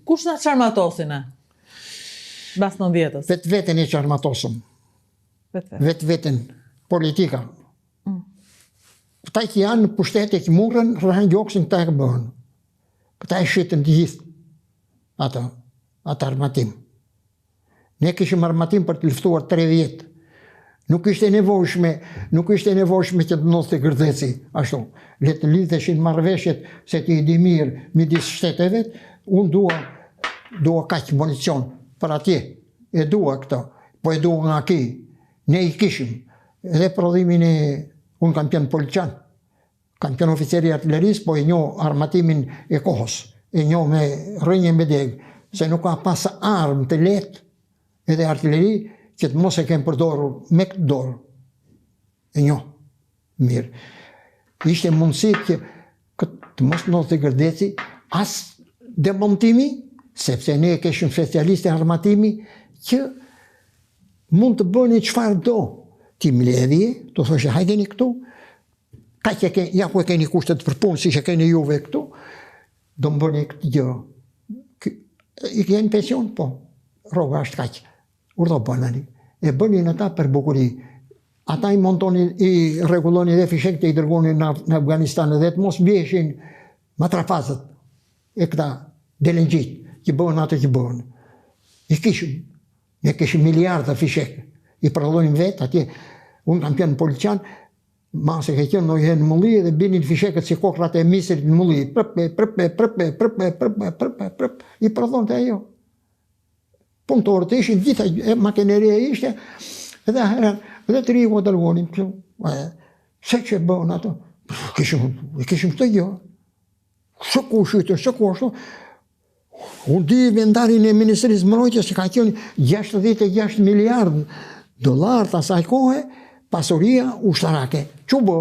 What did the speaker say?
Kush na çarmatosin e? Bas 90-s. Vetë-veten e çarmatosëm. Vetë-veten politika. Këta që janë në pushtet e që murën, rrëhen gjoksin këta e këbëhen. Këta e shqitën të gjithë atë armatim. Ne kishim armatim për të luftuar 3 vjetë. Nuk ishte nevojshme që të ndodhte gërdheci ashtu. Le të lidheshin marrëveshjet se ti i di mirë midis shteteve, unë dua kaq municion për atje. E dua këto, po e dua nga ki. Ne i kishim edhe prodhimin unë kam qenë polican, kam qenë oficeri i artillerisë, po e njoh armatimin e kohës, e njoh me rrënje me degë, se nuk ka pas armë të lehtë edhe artilleri që të mos e kem përdorur me këtë dorë. E njoh mirë. Ishte mundësi që të mos ndodhte gërdeci, as demontimi, sepse ne kishim specialistë e armatimi që mund të bëni çfarë do. Ti mbledhje, të thoshe hajdeni këtu, ja ku e keni kushtet për punë, si që keni juve këtu, do më bëni këtë gjë. I keni pension? Po, rroga është kaq. Urdo bënani. E bënin ata për bukuri. Ata i montoni, i rregulloni dhe fishek të i dërgonin në Afganistan dhe të mos vjeshin matrafazët e këta delengjit që bëhen atë që bëhen. I kishim. Ne kishim miliarda fishek. I prodhonim vetë atje. Unë kam qenë polician, ma se ke qenë në mulli dhe binin fishekët si kokrat e misrit në mulli. I prodhon të ajo. Punëtorët ishin, gjitha makineria ishte, edhe të riku të dërgonim. Se që bëhen ato? Kishim këtë gjë. Së ku shyte, së ku ashtu. Unë di vendarin e Ministrisë Mbrojtjes që ka qenë 66 miliardë dollar të asaj kohë, pasuria ushtarake. Që bë?